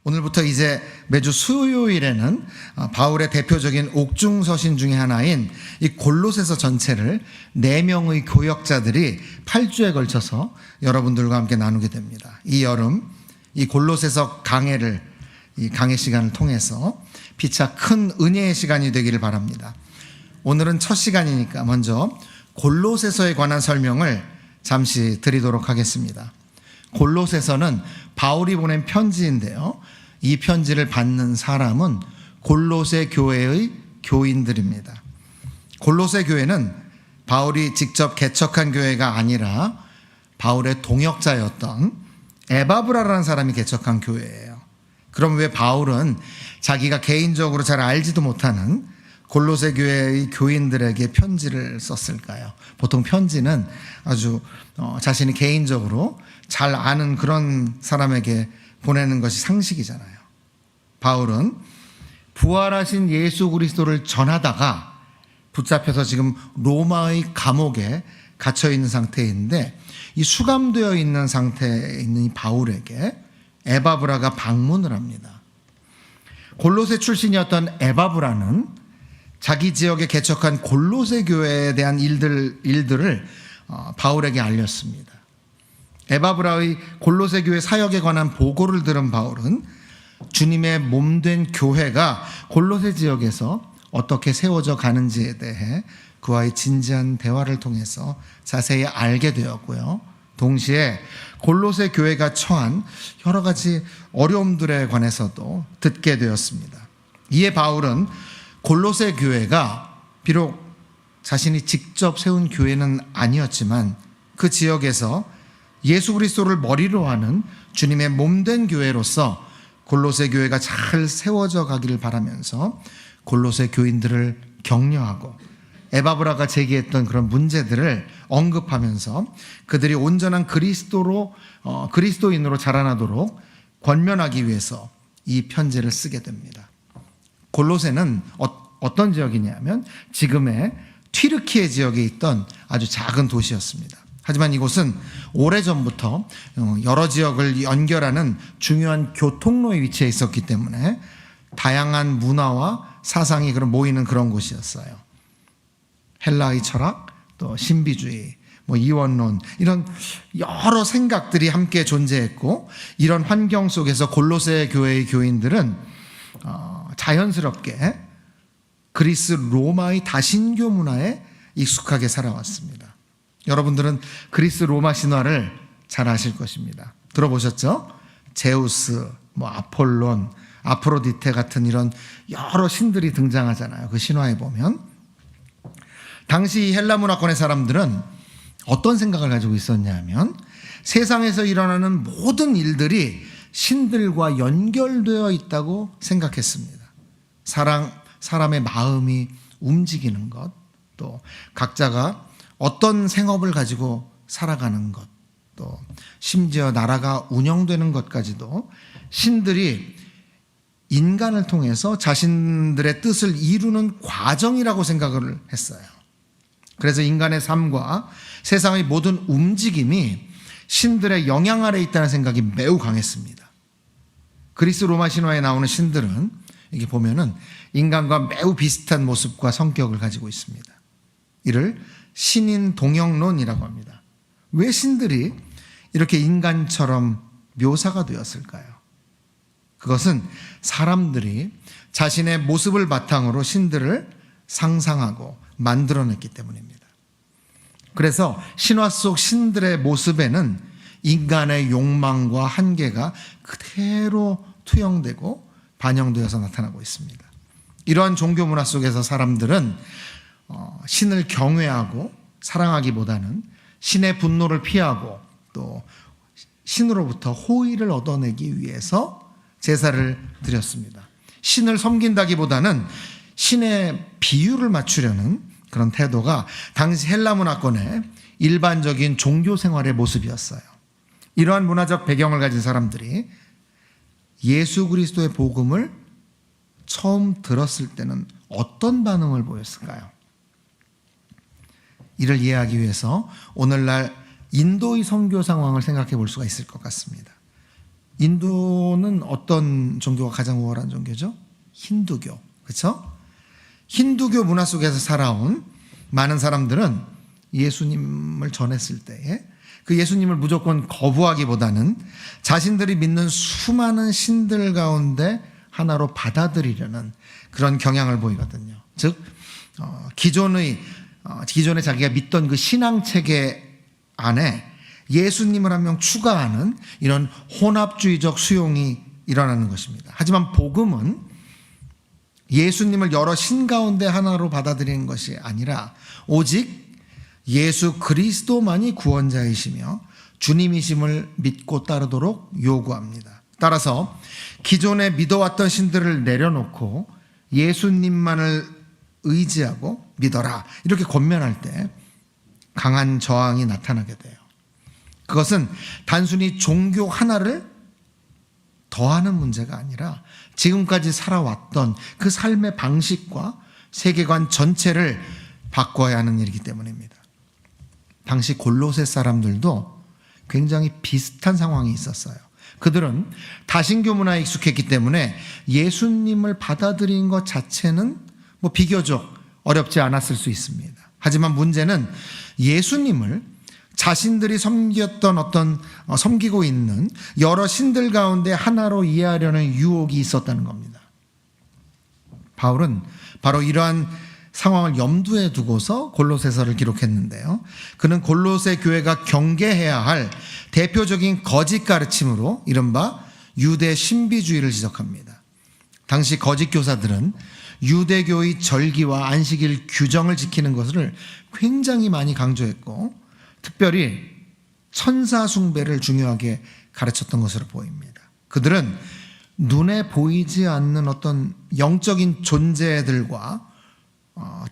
오늘부터 이제 매주 수요일에는 바울의 대표적인 옥중 서신 중에 하나인 이 골로새서 전체를 4명의 교역자들이 8주에 걸쳐서 여러분들과 함께 나누게 됩니다. 이 여름 이 골로새서 이 강해 시간을 통해서 피차 큰 은혜의 시간이 되기를 바랍니다. 오늘은 첫 시간이니까 먼저 골로새서에 관한 설명을 잠시 드리도록 하겠습니다. 골로새서는 바울이 보낸 편지인데요, 이 편지를 받는 사람은 골로새 교회의 교인들입니다. 골로새 교회는 바울이 직접 개척한 교회가 아니라 바울의 동역자였던 에바브라라는 사람이 개척한 교회예요. 그럼 왜 바울은 자기가 개인적으로 잘 알지도 못하는 골로새 교회의 교인들에게 편지를 썼을까요? 보통 편지는 아주 자신이 개인적으로 잘 아는 그런 사람에게 보내는 것이 상식이잖아요. 바울은 부활하신 예수 그리스도를 전하다가 붙잡혀서 지금 로마의 감옥에 갇혀 있는 상태인데, 이 수감되어 있는 상태에 있는 이 바울에게 에바브라가 방문을 합니다. 골로새 출신이었던 에바브라는 자기 지역에 개척한 골로새 교회에 대한 일들을 바울에게 알렸습니다. 에바브라의 골로새 교회 사역에 관한 보고를 들은 바울은 주님의 몸된 교회가 골로새 지역에서 어떻게 세워져 가는지에 대해 그와의 진지한 대화를 통해서 자세히 알게 되었고요. 동시에 골로새 교회가 처한 여러 가지 어려움들에 관해서도 듣게 되었습니다. 이에 바울은 골로새 교회가 비록 자신이 직접 세운 교회는 아니었지만 그 지역에서 예수 그리스도를 머리로 하는 주님의 몸된 교회로서 골로새 교회가 잘 세워져 가기를 바라면서 골로새 교인들을 격려하고 에바브라가 제기했던 그런 문제들을 언급하면서 그들이 온전한 그리스도인으로 자라나도록 권면하기 위해서 이 편지를 쓰게 됩니다. 골로새는 어떤 지역이냐면 지금의 튀르키예 지역에 있던 아주 작은 도시였습니다. 하지만 이곳은 오래전부터 여러 지역을 연결하는 중요한 교통로에 위치해 있었기 때문에 다양한 문화와 사상이 모이는 그런 곳이었어요. 헬라의 철학, 또 신비주의, 이원론, 이런 여러 생각들이 함께 존재했고, 이런 환경 속에서 골로새 교회의 교인들은 자연스럽게 그리스 로마의 다신교 문화에 익숙하게 살아왔습니다. 여러분들은 그리스 로마 신화를 잘 아실 것입니다. 들어보셨죠? 제우스, 아폴론, 아프로디테 같은 이런 여러 신들이 등장하잖아요. 그 신화에 보면. 당시 헬라 문화권의 사람들은 어떤 생각을 가지고 있었냐면 세상에서 일어나는 모든 일들이 신들과 연결되어 있다고 생각했습니다. 사람의 마음이 움직이는 것, 또 각자가 어떤 생업을 가지고 살아가는 것, 또 심지어 나라가 운영되는 것까지도 신들이 인간을 통해서 자신들의 뜻을 이루는 과정이라고 생각을 했어요. 그래서 인간의 삶과 세상의 모든 움직임이 신들의 영향 아래 있다는 생각이 매우 강했습니다. 그리스 로마 신화에 나오는 신들은 이게 보면은 인간과 매우 비슷한 모습과 성격을 가지고 있습니다. 이를 신인 동형론이라고 합니다. 왜 신들이 이렇게 인간처럼 묘사가 되었을까요? 그것은 사람들이 자신의 모습을 바탕으로 신들을 상상하고 만들어냈기 때문입니다. 그래서 신화 속 신들의 모습에는 인간의 욕망과 한계가 그대로 투영되고 반영되어서 나타나고 있습니다. 이러한 종교 문화 속에서 사람들은 신을 경외하고 사랑하기보다는 신의 분노를 피하고 또 신으로부터 호의를 얻어내기 위해서 제사를 드렸습니다. 신을 섬긴다기보다는 신의 비유를 맞추려는 그런 태도가 당시 헬라 문화권의 일반적인 종교 생활의 모습이었어요. 이러한 문화적 배경을 가진 사람들이 예수 그리스도의 복음을 처음 들었을 때는 어떤 반응을 보였을까요? 이를 이해하기 위해서 오늘날 인도의 선교 상황을 생각해 볼 수가 있을 것 같습니다. 인도는 어떤 종교가 가장 우월한 종교죠? 힌두교. 그렇죠? 힌두교 문화 속에서 살아온 많은 사람들은 예수님을 전했을 때에 그 예수님을 무조건 거부하기보다는 자신들이 믿는 수많은 신들 가운데 하나로 받아들이려는 그런 경향을 보이거든요. 즉 기존에 자기가 믿던 그 신앙 체계 안에 예수님을 한 명 추가하는 이런 혼합주의적 수용이 일어나는 것입니다. 하지만 복음은 예수님을 여러 신 가운데 하나로 받아들이는 것이 아니라 오직 예수 그리스도만이 구원자이시며 주님이심을 믿고 따르도록 요구합니다. 따라서 기존에 믿어왔던 신들을 내려놓고 예수님만을 의지하고 믿어라 이렇게 권면할 때 강한 저항이 나타나게 돼요. 그것은 단순히 종교 하나를 더하는 문제가 아니라 지금까지 살아왔던 그 삶의 방식과 세계관 전체를 바꿔야 하는 일이기 때문입니다. 당시 골로새 사람들도 굉장히 비슷한 상황이 있었어요. 그들은 다신교 문화에 익숙했기 때문에 예수님을 받아들인 것 자체는 비교적 어렵지 않았을 수 있습니다. 하지만 문제는 예수님을 자신들이 섬기고 있는 여러 신들 가운데 하나로 이해하려는 유혹이 있었다는 겁니다. 바울은 바로 이러한 상황을 염두에 두고서 골로새서를 기록했는데요. 그는 골로새 교회가 경계해야 할 대표적인 거짓 가르침으로 이른바 유대 신비주의를 지적합니다. 당시 거짓 교사들은 유대교의 절기와 안식일 규정을 지키는 것을 굉장히 많이 강조했고 특별히 천사 숭배를 중요하게 가르쳤던 것으로 보입니다. 그들은 눈에 보이지 않는 어떤 영적인 존재들과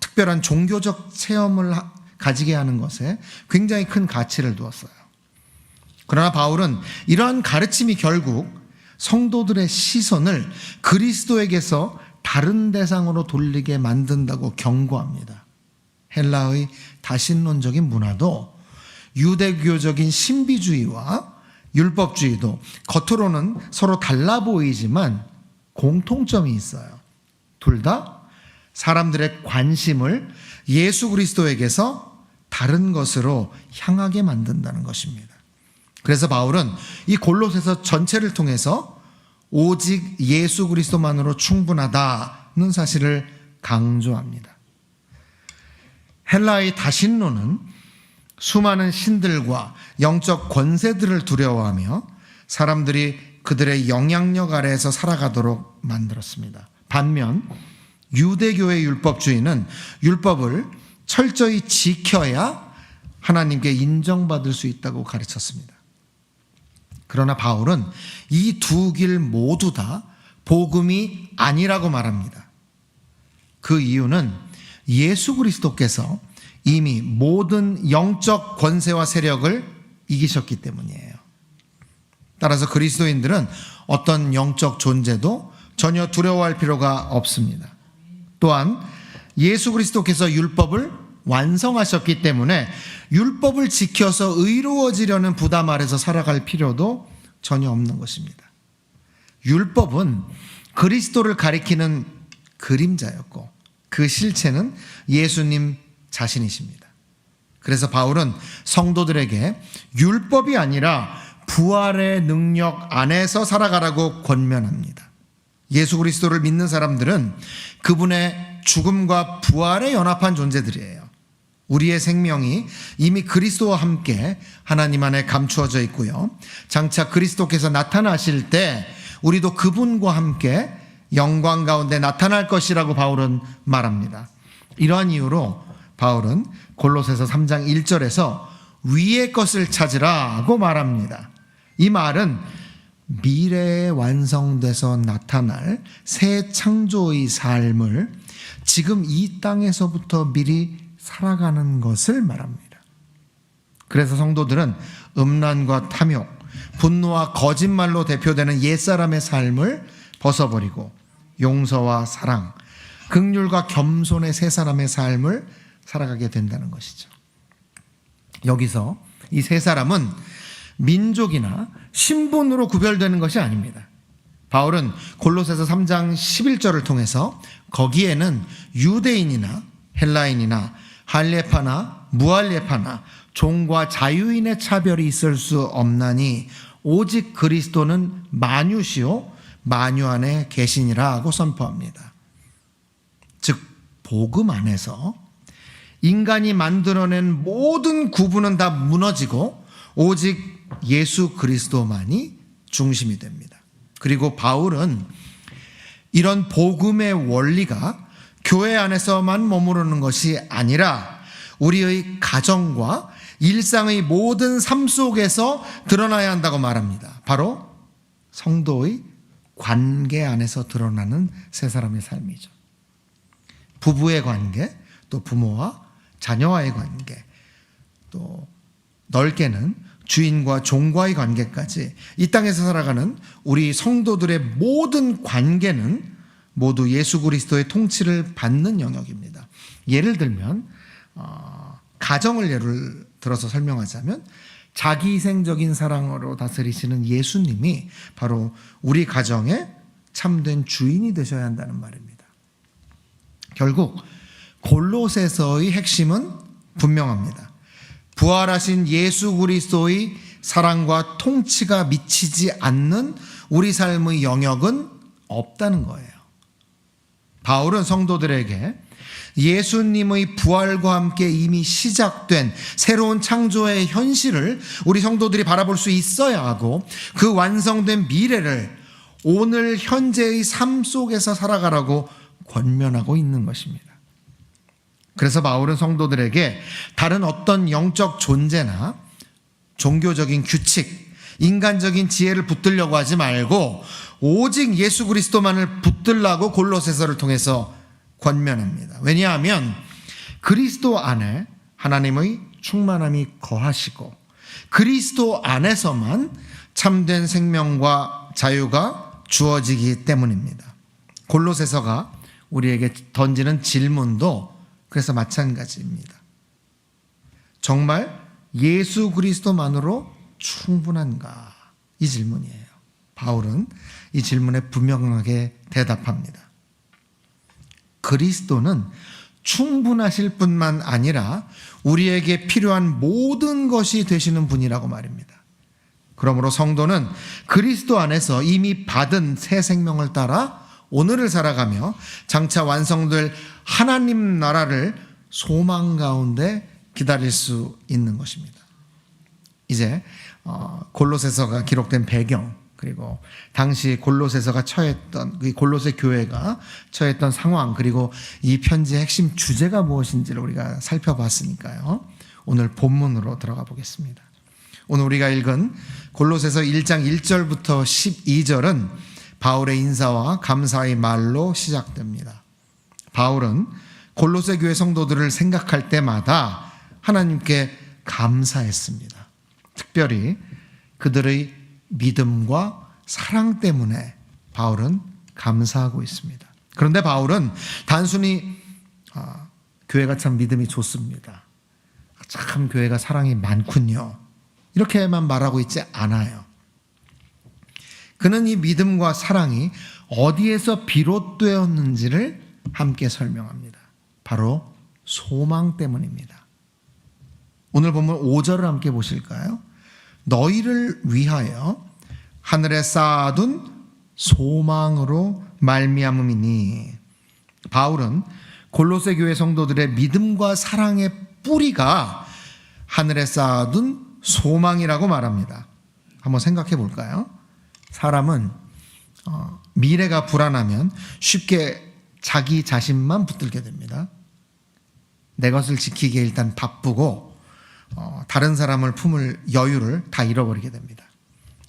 특별한 종교적 체험을 가지게 하는 것에 굉장히 큰 가치를 두었어요. 그러나 바울은 이러한 가르침이 결국 성도들의 시선을 그리스도에게서 다른 대상으로 돌리게 만든다고 경고합니다. 헬라의 다신론적인 문화도 유대교적인 신비주의와 율법주의도 겉으로는 서로 달라 보이지만 공통점이 있어요. 둘 다 사람들의 관심을 예수 그리스도에게서 다른 것으로 향하게 만든다는 것입니다. 그래서 바울은 이 골로새서 전체를 통해서 오직 예수 그리스도만으로 충분하다는 사실을 강조합니다. 헬라의 다신론은 수많은 신들과 영적 권세들을 두려워하며 사람들이 그들의 영향력 아래에서 살아가도록 만들었습니다. 반면 유대교의 율법주의는 율법을 철저히 지켜야 하나님께 인정받을 수 있다고 가르쳤습니다. 그러나 바울은 이 두 길 모두 다 복음이 아니라고 말합니다. 그 이유는 예수 그리스도께서 이미 모든 영적 권세와 세력을 이기셨기 때문이에요. 따라서 그리스도인들은 어떤 영적 존재도 전혀 두려워할 필요가 없습니다. 또한 예수 그리스도께서 율법을 완성하셨기 때문에 율법을 지켜서 의로워지려는 부담 아래서 살아갈 필요도 전혀 없는 것입니다. 율법은 그리스도를 가리키는 그림자였고 그 실체는 예수님 자신이십니다. 그래서 바울은 성도들에게 율법이 아니라 부활의 능력 안에서 살아가라고 권면합니다. 예수 그리스도를 믿는 사람들은 그분의 죽음과 부활에 연합한 존재들이에요. 우리의 생명이 이미 그리스도와 함께 하나님 안에 감추어져 있고요. 장차 그리스도께서 나타나실 때 우리도 그분과 함께 영광 가운데 나타날 것이라고 바울은 말합니다. 이러한 이유로 바울은 골로새서 3장 1절에서 위의 것을 찾으라고 말합니다. 이 말은 미래에 완성돼서 나타날 새 창조의 삶을 지금 이 땅에서부터 미리 살아가는 것을 말합니다. 그래서 성도들은 음란과 탐욕, 분노와 거짓말로 대표되는 옛사람의 삶을 벗어버리고 용서와 사랑, 긍휼과 겸손의 새 사람의 삶을 살아가게 된다는 것이죠. 여기서 이 새 사람은 민족이나 신분으로 구별되는 것이 아닙니다. 바울은 골로새서 3장 11절을 통해서 거기에는 유대인이나 헬라인이나 할례파나 무할례파나 종과 자유인의 차별이 있을 수 없나니 오직 그리스도는 만유시요 만유 안에 계시니라 하고 선포합니다. 즉 복음 안에서 인간이 만들어낸 모든 구분은 다 무너지고 오직 예수 그리스도만이 중심이 됩니다. 그리고 바울은 이런 복음의 원리가 교회 안에서만 머무르는 것이 아니라 우리의 가정과 일상의 모든 삶 속에서 드러나야 한다고 말합니다. 바로 성도의 관계 안에서 드러나는 세 사람의 삶이죠. 부부의 관계, 또 부모와 자녀와의 관계, 또 넓게는 주인과 종과의 관계까지 이 땅에서 살아가는 우리 성도들의 모든 관계는 모두 예수 그리스도의 통치를 받는 영역입니다. 예를 들면 가정을 예를 들어서 설명하자면 자기희생적인 사랑으로 다스리시는 예수님이 바로 우리 가정의 참된 주인이 되셔야 한다는 말입니다. 결국 골로새서의 핵심은 분명합니다. 부활하신 예수 그리스도의 사랑과 통치가 미치지 않는 우리 삶의 영역은 없다는 거예요. 바울은 성도들에게 예수님의 부활과 함께 이미 시작된 새로운 창조의 현실을 우리 성도들이 바라볼 수 있어야 하고 그 완성된 미래를 오늘 현재의 삶 속에서 살아가라고 권면하고 있는 것입니다. 그래서 바울은 성도들에게 다른 어떤 영적 존재나 종교적인 규칙, 인간적인 지혜를 붙들려고 하지 말고 오직 예수 그리스도만을 붙들라고 골로새서를 통해서 권면합니다. 왜냐하면 그리스도 안에 하나님의 충만함이 거하시고 그리스도 안에서만 참된 생명과 자유가 주어지기 때문입니다. 골로새서가 우리에게 던지는 질문도 그래서 마찬가지입니다. 정말 예수 그리스도만으로 충분한가? 이 질문이에요. 바울은 이 질문에 분명하게 대답합니다. 그리스도는 충분하실 뿐만 아니라 우리에게 필요한 모든 것이 되시는 분이라고 말입니다. 그러므로 성도는 그리스도 안에서 이미 받은 새 생명을 따라 오늘을 살아가며 장차 완성될 하나님 나라를 소망 가운데 기다릴 수 있는 것입니다. 이제 골로새서가 기록된 배경, 그리고 당시 골로새서가 처했던 그 골로새 교회가 처했던 상황, 그리고 이 편지의 핵심 주제가 무엇인지를 우리가 살펴봤으니까요. 오늘 본문으로 들어가 보겠습니다. 오늘 우리가 읽은 골로새서 1장 1절부터 12절은 바울의 인사와 감사의 말로 시작됩니다. 바울은 골로새 교회 성도들을 생각할 때마다 하나님께 감사했습니다. 특별히 그들의 믿음과 사랑 때문에 바울은 감사하고 있습니다. 그런데 바울은 단순히 교회가 참 믿음이 좋습니다, 참 교회가 사랑이 많군요, 이렇게만 말하고 있지 않아요. 그는 이 믿음과 사랑이 어디에서 비롯되었는지를 함께 설명합니다. 바로 소망 때문입니다. 오늘 본문 5절을 함께 보실까요? 너희를 위하여 하늘에 쌓아둔 소망으로 말미암음이니. 바울은 골로새 교회 성도들의 믿음과 사랑의 뿌리가 하늘에 쌓아둔 소망이라고 말합니다. 한번 생각해 볼까요? 사람은 미래가 불안하면 쉽게 자기 자신만 붙들게 됩니다. 내 것을 지키기에 일단 바쁘고 다른 사람을 품을 여유를 다 잃어버리게 됩니다.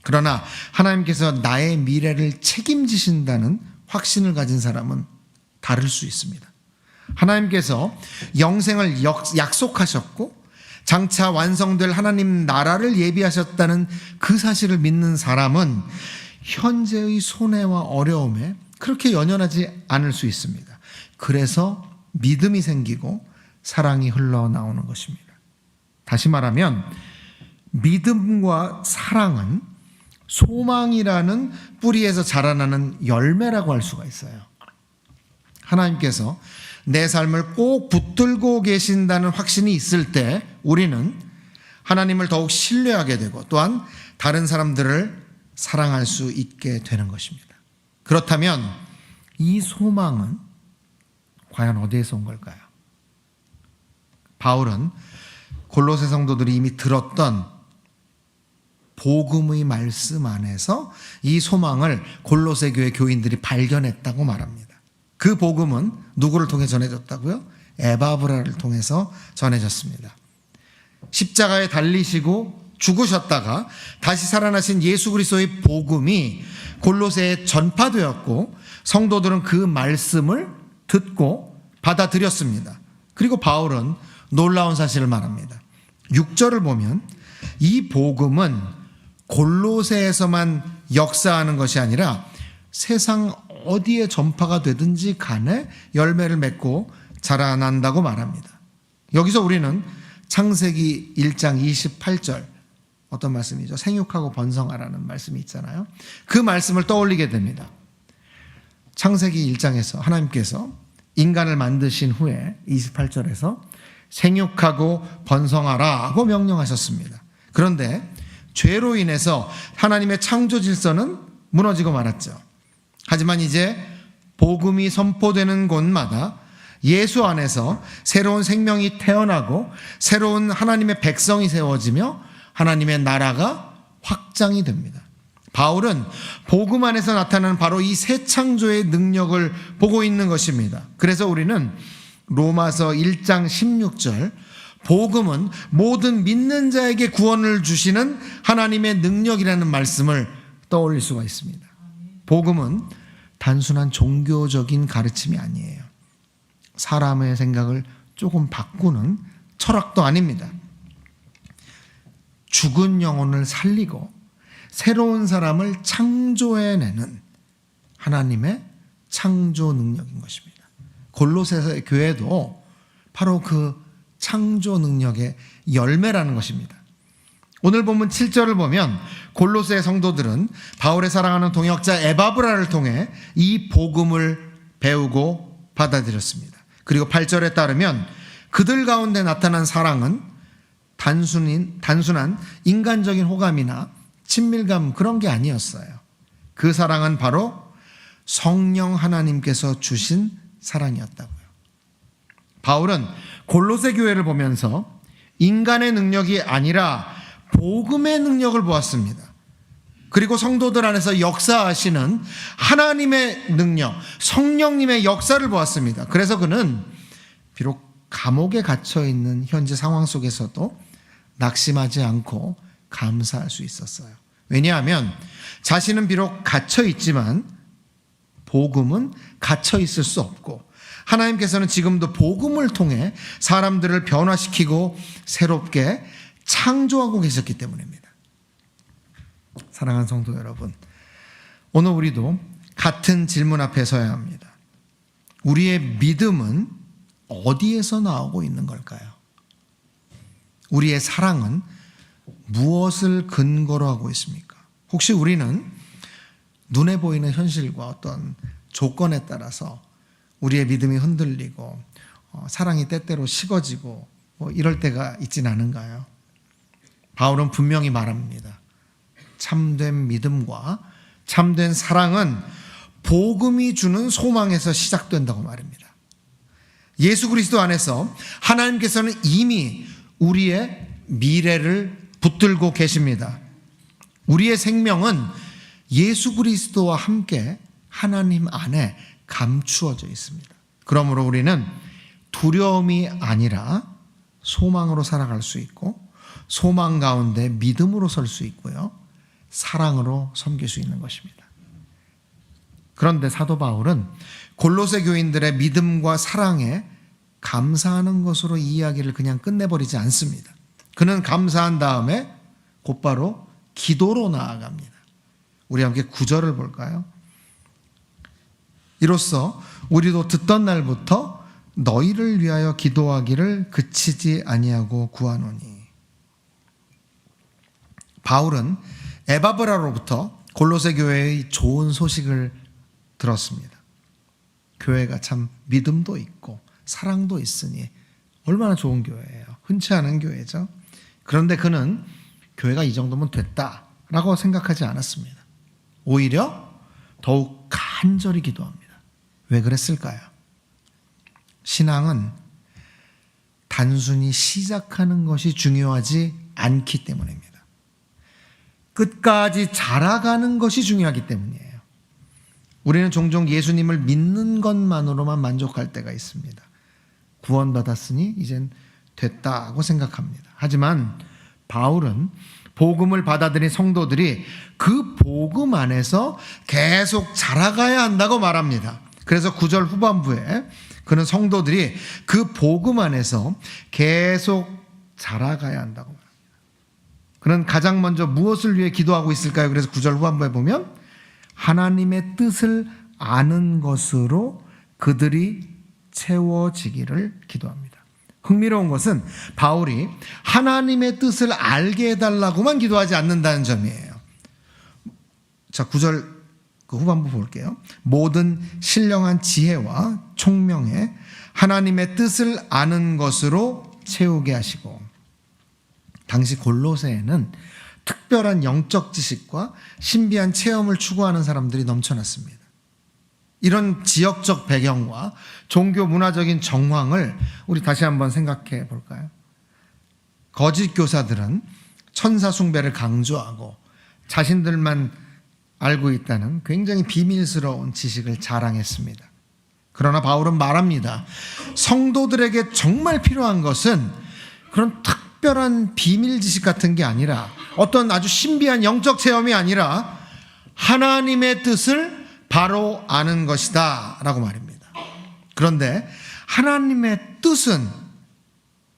그러나 하나님께서 나의 미래를 책임지신다는 확신을 가진 사람은 다를 수 있습니다. 하나님께서 영생을 약속하셨고 장차 완성될 하나님 나라를 예비하셨다는 그 사실을 믿는 사람은 현재의 손해와 어려움에 그렇게 연연하지 않을 수 있습니다. 그래서 믿음이 생기고 사랑이 흘러나오는 것입니다. 다시 말하면 믿음과 사랑은 소망이라는 뿌리에서 자라나는 열매라고 할 수가 있어요. 하나님께서 내 삶을 꼭 붙들고 계신다는 확신이 있을 때 우리는 하나님을 더욱 신뢰하게 되고 또한 다른 사람들을 사랑할 수 있게 되는 것입니다. 그렇다면 이 소망은 과연 어디에서 온 걸까요? 바울은 골로새 성도들이 이미 들었던 복음의 말씀 안에서 이 소망을 골로새 교회 교인들이 발견했다고 말합니다. 그 복음은 누구를 통해 전해졌다고요? 에바브라를 통해서 전해졌습니다. 십자가에 달리시고 죽으셨다가 다시 살아나신 예수 그리스도의 복음이 골로새에 전파되었고 성도들은 그 말씀을 듣고 받아들였습니다. 그리고 바울은 놀라운 사실을 말합니다. 6절을 보면 이 복음은 골로새에서만 역사하는 것이 아니라 세상 어디에 전파가 되든지 간에 열매를 맺고 자라난다고 말합니다. 여기서 우리는 창세기 1장 28절 어떤 말씀이죠? 생육하고 번성하라는 말씀이 있잖아요. 그 말씀을 떠올리게 됩니다. 창세기 1장에서 하나님께서 인간을 만드신 후에 28절에서 생육하고 번성하라고 명령하셨습니다. 그런데 죄로 인해서 하나님의 창조 질서는 무너지고 말았죠. 하지만 이제 복음이 선포되는 곳마다 예수 안에서 새로운 생명이 태어나고 새로운 하나님의 백성이 세워지며 하나님의 나라가 확장이 됩니다. 바울은 복음 안에서 나타나는 바로 이 새 창조의 능력을 보고 있는 것입니다. 그래서 우리는 로마서 1장 16절 복음은 모든 믿는 자에게 구원을 주시는 하나님의 능력이라는 말씀을 떠올릴 수가 있습니다. 복음은 단순한 종교적인 가르침이 아니에요. 사람의 생각을 조금 바꾸는 철학도 아닙니다. 죽은 영혼을 살리고 새로운 사람을 창조해내는 하나님의 창조 능력인 것입니다. 골로새 교회도 바로 그 창조 능력의 열매라는 것입니다. 오늘 본문 7절을 보면 골로새 성도들은 바울의 사랑하는 동역자 에바브라를 통해 이 복음을 배우고 받아들였습니다. 그리고 8절에 따르면 그들 가운데 나타난 사랑은 단순한 인간적인 호감이나 친밀감 그런 게 아니었어요. 그 사랑은 바로 성령 하나님께서 주신 사랑이었다고요. 바울은 골로새 교회를 보면서 인간의 능력이 아니라 복음의 능력을 보았습니다. 그리고 성도들 안에서 역사하시는 하나님의 능력, 성령님의 역사를 보았습니다. 그래서 그는 비록 감옥에 갇혀 있는 현재 상황 속에서도 낙심하지 않고 감사할 수 있었어요. 왜냐하면 자신은 비록 갇혀 있지만 복음은 갇혀 있을 수 없고 하나님께서는 지금도 복음을 통해 사람들을 변화시키고 새롭게 창조하고 계셨기 때문입니다. 사랑하는 성도 여러분, 오늘 우리도 같은 질문 앞에 서야 합니다. 우리의 믿음은 어디에서 나오고 있는 걸까요? 우리의 사랑은 무엇을 근거로 하고 있습니까? 혹시 우리는 눈에 보이는 현실과 어떤 조건에 따라서 우리의 믿음이 흔들리고 사랑이 때때로 식어지고 이럴 때가 있진 않은가요? 바울은 분명히 말합니다. 참된 믿음과 참된 사랑은 복음이 주는 소망에서 시작된다고 말입니다. 예수 그리스도 안에서 하나님께서는 이미 우리의 미래를 붙들고 계십니다. 우리의 생명은 예수 그리스도와 함께 하나님 안에 감추어져 있습니다. 그러므로 우리는 두려움이 아니라 소망으로 살아갈 수 있고 소망 가운데 믿음으로 설 수 있고요. 사랑으로 섬길 수 있는 것입니다. 그런데 사도 바울은 골로새 교인들의 믿음과 사랑에 감사하는 것으로 이야기를 그냥 끝내버리지 않습니다. 그는 감사한 다음에 곧바로 기도로 나아갑니다. 우리 함께 9절을 볼까요? 이로써 우리도 듣던 날부터 너희를 위하여 기도하기를 그치지 아니하고 구하노니. 바울은 에바브라로부터 골로새 교회의 좋은 소식을 들었습니다. 교회가 참 믿음도 있고 사랑도 있으니 얼마나 좋은 교회예요. 흔치 않은 교회죠. 그런데 그는 교회가 이 정도면 됐다라고 생각하지 않았습니다. 오히려 더욱 간절히 기도합니다. 왜 그랬을까요? 신앙은 단순히 시작하는 것이 중요하지 않기 때문입니다. 끝까지 자라가는 것이 중요하기 때문이에요. 우리는 종종 예수님을 믿는 것만으로만 만족할 때가 있습니다. 구원받았으니 이젠 됐다고 생각합니다. 하지만 바울은 복음을 받아들인 성도들이 그 복음 안에서 계속 자라가야 한다고 말합니다. 그래서 9절 후반부에 그는 성도들이 그 복음 안에서 계속 자라가야 한다고 말합니다. 그는 가장 먼저 무엇을 위해 기도하고 있을까요? 그래서 9절 후반부에 보면 하나님의 뜻을 아는 것으로 그들이 채워지기를 기도합니다. 흥미로운 것은 바울이 하나님의 뜻을 알게 해달라고만 기도하지 않는다는 점이에요. 자, 9절 그 후반부 볼게요. 모든 신령한 지혜와 총명에 하나님의 뜻을 아는 것으로 채우게 하시고, 당시 골로새에는 특별한 영적 지식과 신비한 체험을 추구하는 사람들이 넘쳐났습니다. 이런 지역적 배경과 종교 문화적인 정황을 우리 다시 한번 생각해 볼까요? 거짓 교사들은 천사 숭배를 강조하고 자신들만 알고 있다는 굉장히 비밀스러운 지식을 자랑했습니다. 그러나 바울은 말합니다. 성도들에게 정말 필요한 것은 그런 특별한 비밀 지식 같은 게 아니라, 어떤 아주 신비한 영적 체험이 아니라 하나님의 뜻을 바로 아는 것이다 라고 말입니다. 그런데 하나님의 뜻은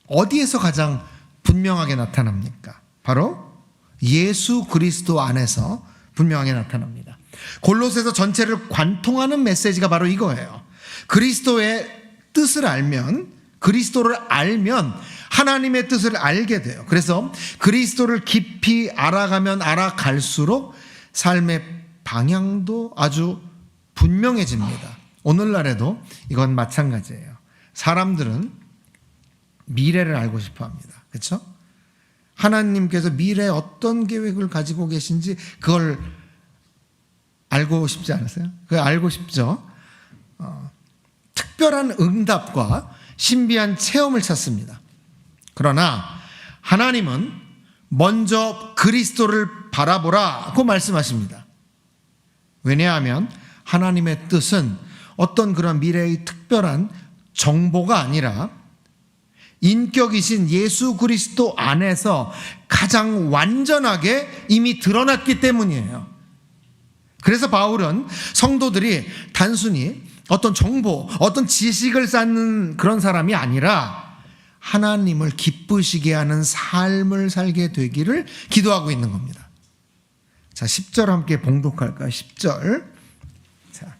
어디에서 가장 분명하게 나타납니까? 바로 예수 그리스도 안에서 분명하게 나타납니다. 골로새서 전체를 관통하는 메시지가 바로 이거예요. 그리스도의 뜻을 알면, 그리스도를 알면 하나님의 뜻을 알게 돼요. 그래서 그리스도를 깊이 알아가면 알아갈수록 삶의 방향도 아주 분명해집니다. 오늘날에도 이건 마찬가지예요. 사람들은 미래를 알고 싶어 합니다. 그렇죠? 하나님께서 미래에 어떤 계획을 가지고 계신지 그걸 알고 싶지 않으세요? 그걸 알고 싶죠? 특별한 응답과 신비한 체험을 찾습니다. 그러나 하나님은 먼저 그리스도를 바라보라고 말씀하십니다. 왜냐하면 하나님의 뜻은 어떤 그런 미래의 특별한 정보가 아니라 인격이신 예수 그리스도 안에서 가장 완전하게 이미 드러났기 때문이에요. 그래서 바울은 성도들이 단순히 어떤 정보, 어떤 지식을 쌓는 그런 사람이 아니라 하나님을 기쁘시게 하는 삶을 살게 되기를 기도하고 있는 겁니다. 자, 10절 함께 봉독할까요? 10절. 자,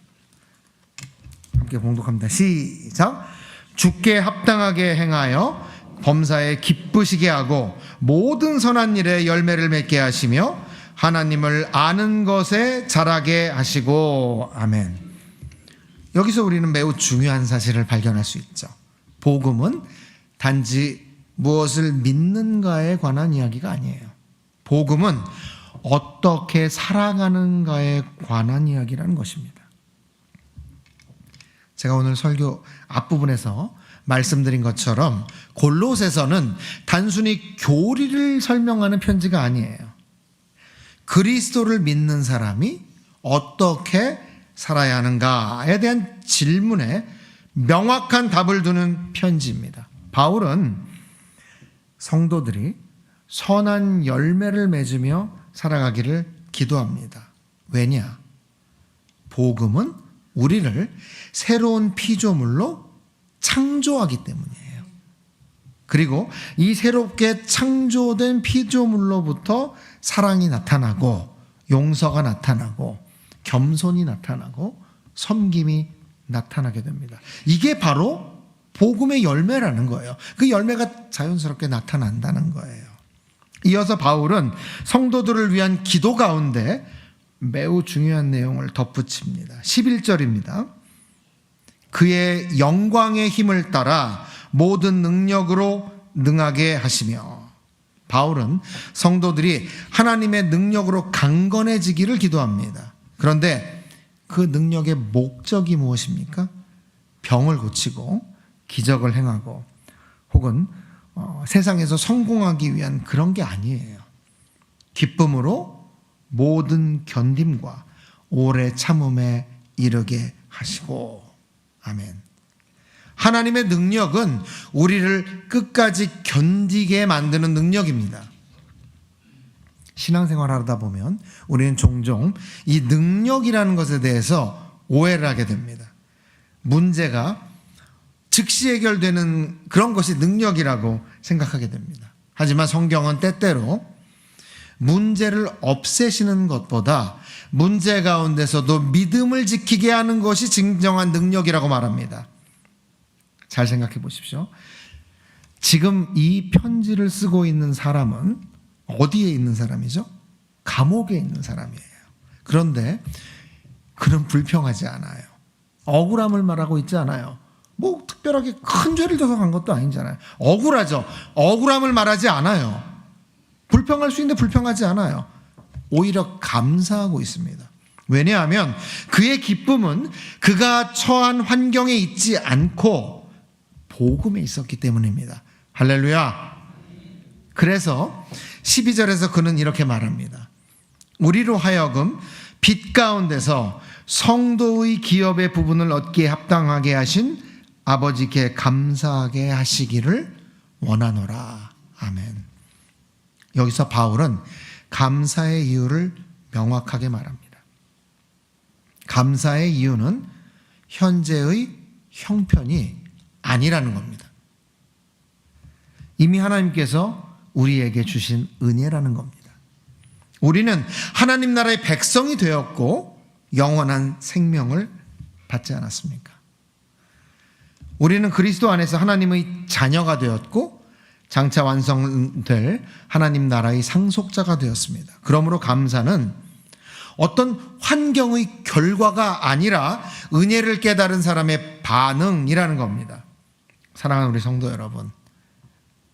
함께 봉독합니다. 시작. 주께 합당하게 행하여 범사에 기쁘시게 하고 모든 선한 일에 열매를 맺게 하시며 하나님을 아는 것에 자라게 하시고. 아멘. 여기서 우리는 매우 중요한 사실을 발견할 수 있죠. 복음은 단지 무엇을 믿는가에 관한 이야기가 아니에요. 복음은 어떻게 살아가는가에 관한 이야기라는 것입니다. 제가 오늘 설교 앞부분에서 말씀드린 것처럼 골로새서는 단순히 교리를 설명하는 편지가 아니에요. 그리스도를 믿는 사람이 어떻게 살아야 하는가에 대한 질문에 명확한 답을 두는 편지입니다. 바울은 성도들이 선한 열매를 맺으며 살아가기를 기도합니다. 왜냐? 복음은 우리를 새로운 피조물로 창조하기 때문이에요. 그리고 이 새롭게 창조된 피조물로부터 사랑이 나타나고 용서가 나타나고 겸손이 나타나고 섬김이 나타나게 됩니다. 이게 바로 복음의 열매라는 거예요. 그 열매가 자연스럽게 나타난다는 거예요. 이어서 바울은 성도들을 위한 기도 가운데 매우 중요한 내용을 덧붙입니다. 11절입니다. 그의 영광의 힘을 따라 모든 능력으로 능하게 하시며, 바울은 성도들이 하나님의 능력으로 강건해지기를 기도합니다. 그런데 그 능력의 목적이 무엇입니까? 병을 고치고 기적을 행하고 혹은 세상에서 성공하기 위한 그런 게 아니에요. 기쁨으로 모든 견딤과 오래 참음에 이르게 하시고. 아멘. 하나님의 능력은 우리를 끝까지 견디게 만드는 능력입니다. 신앙생활 하다 보면 우리는 종종 이 능력이라는 것에 대해서 오해를 하게 됩니다. 문제가 즉시 해결되는 그런 것이 능력이라고 생각하게 됩니다. 하지만 성경은 때때로 문제를 없애시는 것보다 문제 가운데서도 믿음을 지키게 하는 것이 진정한 능력이라고 말합니다. 잘 생각해 보십시오. 지금 이 편지를 쓰고 있는 사람은 어디에 있는 사람이죠? 감옥에 있는 사람이에요. 그런데 그는 불평하지 않아요. 억울함을 말하고 있지 않아요. 뭐 특별하게 큰 죄를 져서 간 것도 아니잖아요. 억울하죠. 억울함을 말하지 않아요. 불평할 수 있는데 불평하지 않아요. 오히려 감사하고 있습니다. 왜냐하면 그의 기쁨은 그가 처한 환경에 있지 않고 복음에 있었기 때문입니다. 할렐루야. 그래서 12절에서 그는 이렇게 말합니다. 우리로 하여금 빛 가운데서 성도의 기업의 부분을 얻기에 합당하게 하신 아버지께 감사하게 하시기를 원하노라. 아멘. 여기서 바울은 감사의 이유를 명확하게 말합니다. 감사의 이유는 현재의 형편이 아니라는 겁니다. 이미 하나님께서 우리에게 주신 은혜라는 겁니다. 우리는 하나님 나라의 백성이 되었고 영원한 생명을 받지 않았습니까? 우리는 그리스도 안에서 하나님의 자녀가 되었고 장차 완성될 하나님 나라의 상속자가 되었습니다. 그러므로 감사는 어떤 환경의 결과가 아니라 은혜를 깨달은 사람의 반응이라는 겁니다. 사랑하는 우리 성도 여러분,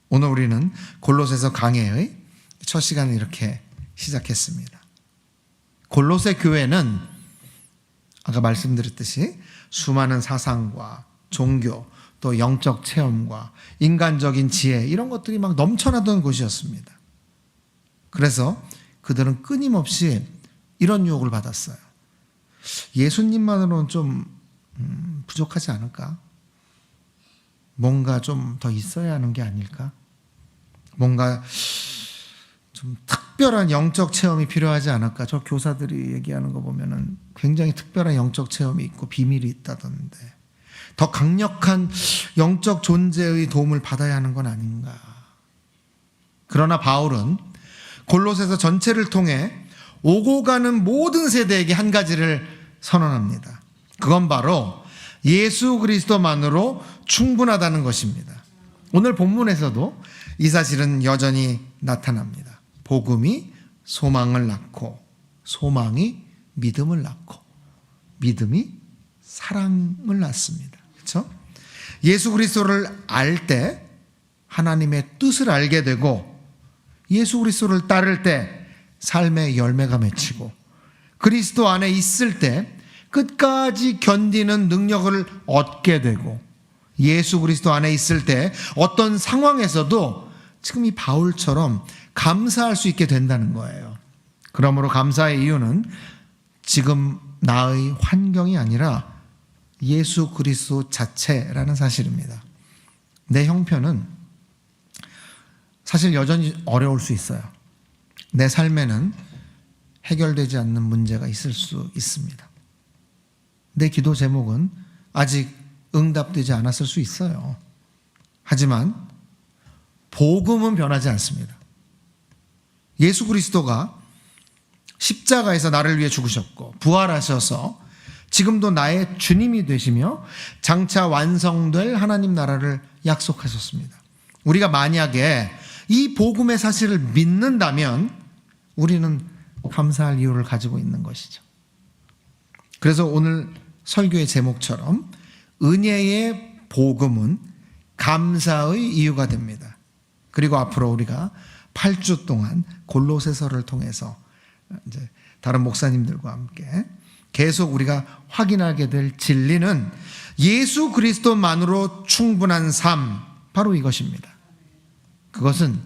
오늘 우리는 골로새서 강해의 첫 시간을 이렇게 시작했습니다. 골로새 교회는 아까 말씀드렸듯이 수많은 사상과 종교, 또 영적 체험과 인간적인 지혜, 이런 것들이 막 넘쳐나던 곳이었습니다. 그래서 그들은 끊임없이 이런 유혹을 받았어요. 예수님만으로는 좀 부족하지 않을까? 뭔가 좀 더 있어야 하는 게 아닐까? 뭔가 좀 특별한 영적 체험이 필요하지 않을까? 저 교사들이 얘기하는 거 보면은 굉장히 특별한 영적 체험이 있고 비밀이 있다던데 더 강력한 영적 존재의 도움을 받아야 하는 건 아닌가? 그러나 바울은 골로새서 전체를 통해 오고 가는 모든 세대에게 한 가지를 선언합니다. 그건 바로 예수 그리스도만으로 충분하다는 것입니다. 오늘 본문에서도 이 사실은 여전히 나타납니다. 복음이 소망을 낳고 소망이 믿음을 낳고 믿음이 사랑을 낳습니다. 그렇죠? 예수 그리스도를 알 때 하나님의 뜻을 알게 되고 예수 그리스도를 따를 때 삶의 열매가 맺히고 그리스도 안에 있을 때 끝까지 견디는 능력을 얻게 되고 예수 그리스도 안에 있을 때 어떤 상황에서도 지금 이 바울처럼 감사할 수 있게 된다는 거예요. 그러므로 감사의 이유는 지금 나의 환경이 아니라 예수 그리스도 자체라는 사실입니다. 내 형편은 사실 여전히 어려울 수 있어요. 내 삶에는 해결되지 않는 문제가 있을 수 있습니다. 내 기도 제목은 아직 응답되지 않았을 수 있어요. 하지만 복음은 변하지 않습니다. 예수 그리스도가 십자가에서 나를 위해 죽으셨고 부활하셔서 지금도 나의 주님이 되시며 장차 완성될 하나님 나라를 약속하셨습니다. 우리가 만약에 이 복음의 사실을 믿는다면 우리는 감사할 이유를 가지고 있는 것이죠. 그래서 오늘 설교의 제목처럼 은혜의 복음은 감사의 이유가 됩니다. 그리고 앞으로 우리가 8주 동안 골로새서를 통해서 이제 다른 목사님들과 함께 계속 우리가 확인하게 될 진리는 예수 그리스도만으로 충분한 삶, 바로 이것입니다. 그것은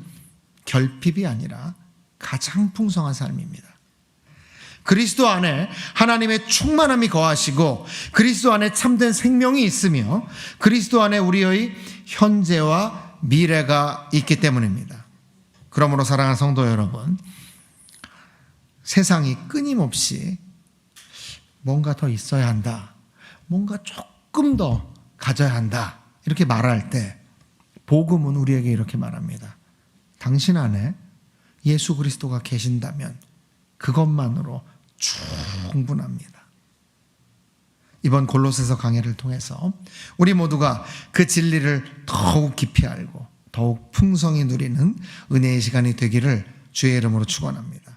결핍이 아니라 가장 풍성한 삶입니다. 그리스도 안에 하나님의 충만함이 거하시고 그리스도 안에 참된 생명이 있으며 그리스도 안에 우리의 현재와 미래가 있기 때문입니다. 그러므로 사랑하는 성도 여러분, 세상이 끊임없이 뭔가 더 있어야 한다, 뭔가 조금 더 가져야 한다 이렇게 말할 때 복음은 우리에게 이렇게 말합니다. 당신 안에 예수 그리스도가 계신다면 그것만으로 충분합니다. 이번 골로새서 강해를 통해서 우리 모두가 그 진리를 더욱 깊이 알고 더욱 풍성히 누리는 은혜의 시간이 되기를 주의 이름으로 축원합니다.